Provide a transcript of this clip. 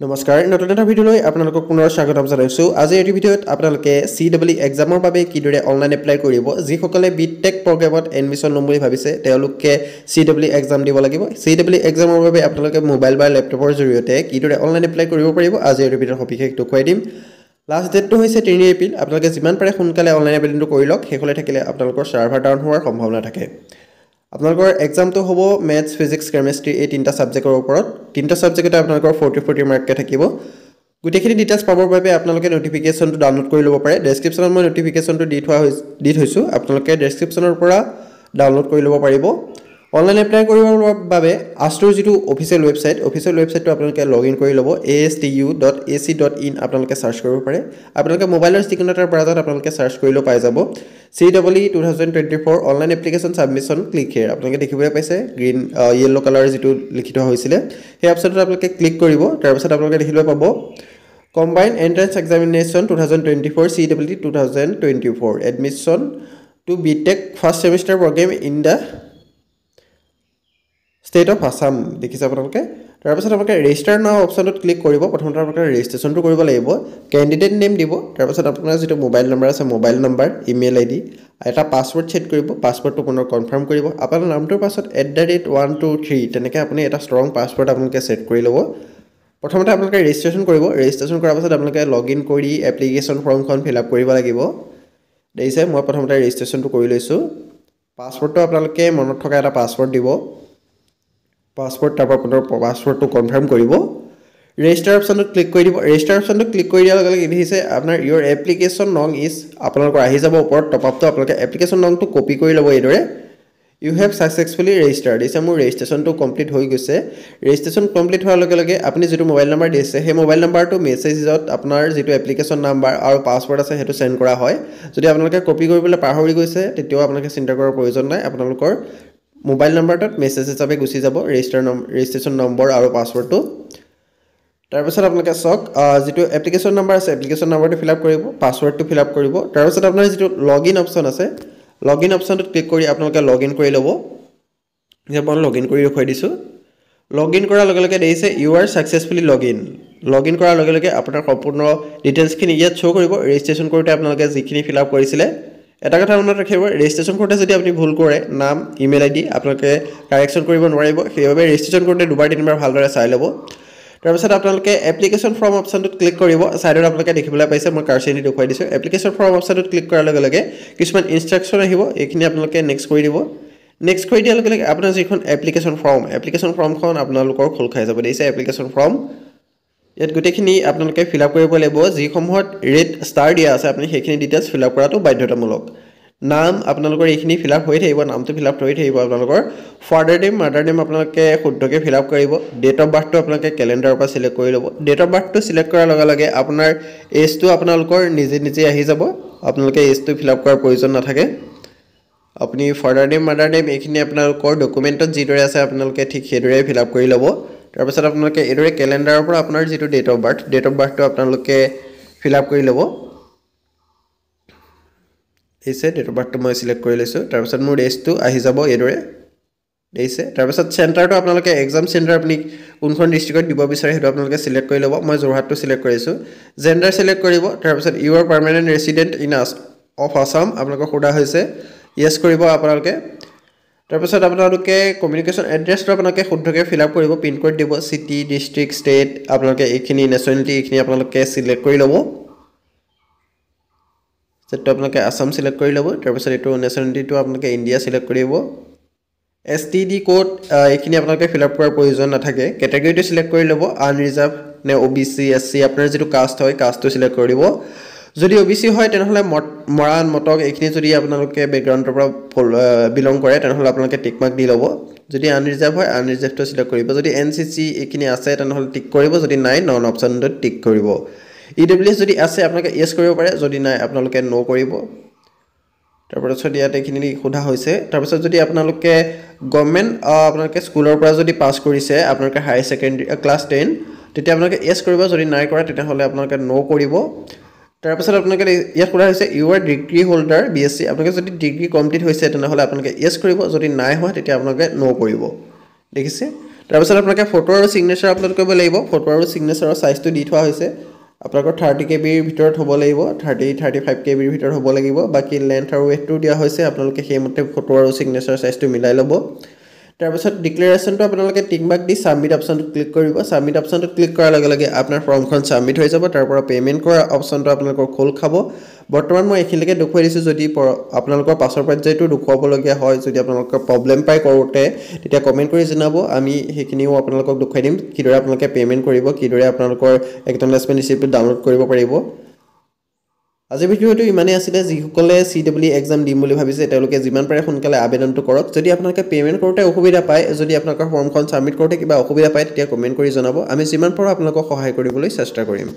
নমস্কাৰ নতুন এটা ভিডিঅ'লৈ আপোনালোকক পুনৰ স্বাগতম জনাইছো আজি এই ভিডিঅ'ত আপোনালোকে CEE এক্সামৰ বাবে কিদৰে অনলাইন এপ্লাই কৰিব যিসকলে বিটেক প্ৰগ্ৰামত এডমিশন ল'ম বুলি ভাবিছে তেওঁলোকে CEE এক্সাম দিব লাগিব CEE এক্সামৰ বাবে আপোনালোকে মোবাইল বা ল্যাপটপৰ জৰিয়তে কিদৰে অনলাইন এপ্লাই কৰিব পাৰিব আজি এই ভিডিঅ'ৰ সবিশেষটো কৈ দিম লাষ্ট ডেটটো হৈছে 3 এপ্ৰিল আপোনালোকে যিমান পাৰে সোনকালে অনলাইন এপ্লাইটো কৰি লওক হেকলে থাকিলে আপোনালোকৰ সাৰ্ভাৰ ডাউন হোৱাৰ সম্ভাৱনা থাকে আপোনালোকৰ এক্সামটো হ'ব ম্যাথছ ফিজিক্স কেমিষ্ট্ৰি এই তিনটা সাবজেক্টৰ ওপৰত তিনটা সাবজেক্টতে আপোনালোকৰ 40 মাৰ্ক থাকিব গুটেখিনি ডিটেইলছ পাবৰ বাবে আপোনালোকে নোটিফিকেশনটো ডাউনলোড কৰি ল'ব পাৰে ডেসক্ৰিপচনত মই নোটিফিকেশনটো দি থৈছো আপোনালোকে ডেসক্ৰিপচনৰ পৰা ডাউনলোড কৰি ল'ব পাৰিব অনলাইন এপ্লাই কৰিবৰ বাবে আষ্টৰ যেটো অফিচিয়েল ৱেবসাইটটো আপোনালোকে লগইন কৰি ল'ব astu.ac.in আপোনালোকে সাৰ্চ কৰিব পাৰে আপোনালোকে মোবাইলৰ স্ক্ৰিনত পৰা আপোনালোকে সাৰ্চ কৰিলে পাই যাব CEE 2024 online application submission click here আপোনালোকে দেখিবলৈ পাইছে গ্ৰীন ইয়েলো কালাৰ যেটো লিখিত হৈছিল সেই অপচনটো আপোনালোকে ক্লিক কৰিব তাৰ পিছত আপোনালোকে দেখিবলৈ পাব combined entrance examination 2024 CEE 2024 admission to BTech first semester program in the State of Assam দেখিছে আপোনালোকে তাৰ পিছত আপোনালোকে ৰেজিষ্টাৰ নাও অপচনটোত ক্লিক কৰিব প্ৰথমতে আপোনালোকে ৰেজিষ্ট্ৰেচনটো কৰিব লাগিব ক্যান্ডিডেট নেম দিব তাৰ পিছত আপোনাৰ যেটো মোবাইল নম্বৰ আছে মোবাইল নম্বৰ ইমেইল আইডি এটা পাসওয়াৰ্ড সেট কৰিব পাসওয়াৰ্ডটো পুনৰ কনফাৰ্ম কৰিব আপোনাৰ নামটোৰ পাছত @123 তেনেকৈ আপুনি এটা ষ্ট্ৰং পাসওয়াৰ্ড আপোনালোকে সেট কৰি ল'ব প্ৰথমতে আপোনালোকে ৰেজিষ্ট্ৰেচন কৰিব ৰেজিষ্ট্ৰেচন কৰাৰ পাছত আপোনালোকে লগইন কৰি এপ্লিকেশন ফৰ্মখন ফিল আপ কৰিব লাগিব দেখিছে মই প্ৰথমতে ৰেজিষ্ট্ৰেচনটো কৰি লৈছো পাসওয়াৰ্ডটো আপোনালোকে মনত থকা এটা পাসওয়াৰ্ড দিব পাসওয়াৰ্ড তাৰ পৰা পুনৰ পাসওয়াৰ্ডটো কনফাৰ্ম কৰিব ৰেজিষ্টাৰ অপচনটো ক্লিক কৰি দিব ৰেজিষ্টাৰ অপচনটো ক্লিক কৰি দিয়াৰ লগে লগে দেখিছে আপোনাৰ ইওৰ এপ্লিকেশন নং ইজ আপোনালোকৰ আহি যাব ওপৰত টপ আপটো আপোনালোকে এপ্লিকেশন নংটো কপি কৰি ল'ব এইদৰে ইউ হেভ সাকসেসফুলি ৰেজিষ্টাৰ্ড দিছে মোৰ ৰেজিষ্ট্ৰেচনটো কমপ্লিট হৈ গৈছে ৰেজিষ্ট্ৰেচন কমপ্লিট হোৱাৰ লগে লগে আপুনি যেটো মোবাইল নম্বৰ দিছে সেই মোবাইল নম্বৰটো মেছেজত আপোনাৰ যেটো এপ্লিকেশন নাম্বাৰ আৰু পাসওয়াৰ্ড আছে হেতু সেন্ড কৰা হয় যদি আপোনালোকে কপি কৰিবলৈ পাহৰি গৈছে তেতিয়াও আপোনালোকে চিন্তা কৰাৰ প্ৰয়োজন নাই আপোনালোকৰ মোবাইল নম্বৰটোত মেছেজ হিচাপে গুছি যাব ৰেজিষ্ট্ৰেচন নম্বৰ আৰু পাসওয়াৰ্ডটো তাৰ পিছত আপোনালোকে সক যেটো এপ্লিকেশন নম্বৰ আছে এপ্লিকেশন নম্বৰটো ফিল আপ কৰিব পাসওয়াৰ্ডটো ফিল আপ কৰিব তাৰ পিছত আপোনাৰ যেটো লগইন অপচন আছে লগইন অপচনটোত ক্লিক কৰি আপোনালোকে লগইন কৰি ল'ব যে মই লগইন কৰি ৰখাই দিছো লগইন কৰাৰ লগে লগে দেইছে ইউ আৰ সাকসেসফুলি লগইন কৰাৰ লগে লগে আপোনাৰ সম্পূৰ্ণ ডিটেইলছখিনি ইয়াত শো কৰিব ৰেজিষ্ট্ৰেচন কৰোতে আপোনালোকে যিখিনি ফিল আপ কৰিছিলে এটা কথা মনত ৰাখিব ৰেজিষ্ট্ৰেচন কৰোতে যদি আপুনি ভুল কৰে নাম ইমেইল আইডি আপোনালোকে কাৰেকচন কৰিব নোৱাৰিব সেইবাবে ৰেজিষ্ট্ৰেচন কৰোতে দুবাৰ তিনিবাৰ ভালদৰে চাই ল'ব তাৰ পিছত আপোনালোকে এপ্লিকেশন ফৰ্ম অপচনটোত ক্লিক কৰিব সাইডত আপোনালোকে দেখিবলৈ পাইছে মই কাৰ্চেনি দেখুৱাই দিছো এপ্লিকেশন ফৰ্ম অপচনটোত ক্লিক কৰাৰ লগে লগে কিছুমান ইনষ্ট্ৰাকচন আহিব এইখিনি আপোনালোকে নেক্সট কৰি দিব নেক্সট কৰি দিয়াৰ লগে লগে আপোনাৰ যিখন এপ্লিকেশন ফৰ্মখন আপোনালোকৰ খোল খাই যাব দিছে এপ্লিকেশন ফৰ্ম ইয়াত গুটেখিনি আপোনালোকে ফিল আপ কৰিব লাগিব যিসমূহত ৰেড ষ্টাৰ দিয়া আছে আপুনি সেইখিনি ডিটেইলছ ফিল আপ কৰাটো বাধ্যতামূলক নাম আপোনালোকৰ এইখিনি ফিল আপ হৈ থাকিব নামটো ফিল আপ হৈ থাকিব আপোনালোকৰ ফাদাৰ নেম মাদাৰ নেম আপোনালোকে শুদ্ধকৈ ফিল আপ কৰিব ডেট অফ বাৰ্থটো আপোনালোকে ক্যালেন্ডাৰৰ পৰা সিলেক্ট কৰি ল'ব ডেট অফ বাৰ্থটো সিলেক্ট কৰাৰ লগে লগে আপোনাৰ এজটো আপোনালোকৰ নিজে আহি যাব আপোনালোকে এজটো ফিল আপ কৰাৰ প্ৰয়োজন নাথাকে আপুনি ফাদাৰ নেম মাদাৰ নেম এইখিনি আপোনালোকৰ ডকুমেন্টত যিদৰে আছে আপোনালোকে ঠিক সেইদৰে ফিল আপ কৰি ল'ব তাৰ পিছত আপোনালোকে এইদৰে ক্যালেন্ডাৰৰ পৰা আপোনাৰ যেটো ডেট অফ বাৰ্থটো আপোনালোকে ফিল আপ কৰি ল'ব এইছে ডেট অফ বাৰ্থটো মই সিলেক্ট কৰি লৈছো তাৰ পিছত মোৰ এজটো আহি যাব এইদৰে দেইছে তাৰ পিছত চেণ্টাৰটো আপোনালোকে এক্সাম চেণ্টাৰ আপুনি কোনখন ডিস্ট্ৰিক্টত দিব বিচাৰে হেতু আপোনালোকে সিলেক্ট কৰি ল'ব মই যোৰহাটটো সিলেক্ট কৰিছো জেন্ডাৰ সিলেক্ট কৰিব তাৰ পিছত you are permanent resident in of Assam আপোনালোকক সোধা হৈছে ইয়েস কৰিব আপোনালোকে তাৰ পিছত আপোনালোকে কমিউনিকেশ্যন এড্ৰেছটো আপোনালোকে শুদ্ধকৈ ফিল আপ কৰিব পিন কোড দিব সিটি ডিস্ট্ৰিক্ট ষ্টেট আপোনালোকে এইখিনি নেশ্যনেলিটি এইখিনি আপোনালোকে সিলেক্ট কৰি ল'ব সেটো আপোনালোকে আসাম সিলেক্ট কৰি ল'ব তাৰ পিছত এটো নেশ্যনেলিটিটো আপোনালোকে ইন্ডিয়া সিলেক্ট কৰিব এসটিডি কোড এইখিনি আপোনালোকে ফিল আপ কৰাৰ প্ৰয়োজন নাথাকে ক্যাটাগৰীটো সিলেক্ট কৰি ল'ব আনৰিজাৰ্ভ নে ওবিসি এসসি আপোনাৰ যেটো কাষ্ট হয় কাষ্টটো সিলেক্ট কৰি দিব যদি ওবিসি হয় তেনেহলে মৰাণ মটক এইখিনি যদি আপোনালোকে ব্যাকগ্ৰাউণ্ডৰ পৰা বিলং কৰে তেনেহলে আপোনালোকে টিক মাৰ্ক দি ল'ব যদি আনৰিজাৰ্ভ হয় আনৰিজাৰ্ভটো সিলেক্ট কৰিব যদি এনসিসি এইখিনি আছে তেনেহলে টিক কৰিব যদি নাই নন অপচনটো টিক কৰিব ইডব্লিউএছ যদি আছে আপোনালোকে ইয়েস কৰিব পাৰে যদি নাই আপোনালোকে নো কৰিব তাৰপিছত ইয়াত এইখিনি সোধা হৈছে তাৰপিছত যদি আপোনালোকে গভৰ্ণমেণ্ট আপোনালোকে স্কুলৰ পৰা যদি পাছ কৰিছে আপোনালোকে হাই সেকেন্ডাৰী ক্লাছ 10 তেতিয়া আপোনালোকে ইয়েস কৰিব যদি নাই কৰা তেতিয়াহলে আপোনালোকে নো কৰিব তাৰপিছত আপোনালোকে ইয়াত সোধা হৈছে you are degree holder BSc আপোনালোকে যদি ডিগ্ৰী কমপ্লিট হৈছে তেনেহলে আপোনালোকে ইয়েস কৰিব যদি নাই হয় তেতিয়া আপোনালোকে নো কৰিব দেখিছে তাৰপিছত আপোনালোকে ফটো আৰু ছিগনেচাৰ আপলোড কৰিব লাগিব ফটো আৰু ছিগনেচাৰৰ সাইজটো দি থোৱা হৈছে আপোনালোকৰ 30 কেবিৰ ভিতৰত হ'ব লাগিব 35 কেবিৰ ভিতৰত হ'ব লাগিব বাকি লেন্থ আৰু ওয়েটটো দিয়া হৈছে আপোনালোকে সেইমতে ফটো আৰু ছিগনেচাৰ সাইজটো মিলাই ল'ব তাৰপিছত ডিক্লেৰেচনটো আপোনালোকে টিক মাৰ্ক দি সাবমিট অপচনটো ক্লিক কৰিব সাবমিট অপচনটো ক্লিক কৰাৰ লগে লগে আপোনাৰ ফৰ্মখন সাবমিট হৈ যাব তাৰ পৰা পেমেন্ট কৰা অপচনটো আপোনালোকৰ খোল খাব বৰ্তমান মই এখিলৈকে দেখুৱাই দিছো যদি আপোনালোকৰ পাছৰ পৰ্যায়টো দেখুৱাবলগীয়া হয় যদি আপোনালোকৰ প্ৰবলেম পাই কৰোতে তেতিয়া কমেন্ট কৰি জনাব আমি হেকিনিও আপোনালোকক দেখুৱাই দিম কিদৰে আপোনালোকে পেমেন্ট কৰিব কিদৰে আপোনালোকৰ একনলেজমেন্ট ৰিসিপ্ট ডাউনলোড কৰিব পাৰিব আজি ভিডিওটো ইমানে আছিল যিসকলে CWE এক্সাম দিম বুলি ভাবিছে তেওঁলোকে যিমান পাৰে সোনকালে আবেদনটো কৰক যদি আপোনালোকে পেমেন্ট কৰোতে অসুবিধা পায় যদি আপোনালোকৰ ফৰ্মখন সাবমিট কৰোতে কিবা অসুবিধা পায় তেতিয়া কমেন্ট কৰি জনাব আমি যিমান পাৰো আপোনালোকক সহায় কৰিবলৈ চেষ্টা কৰিম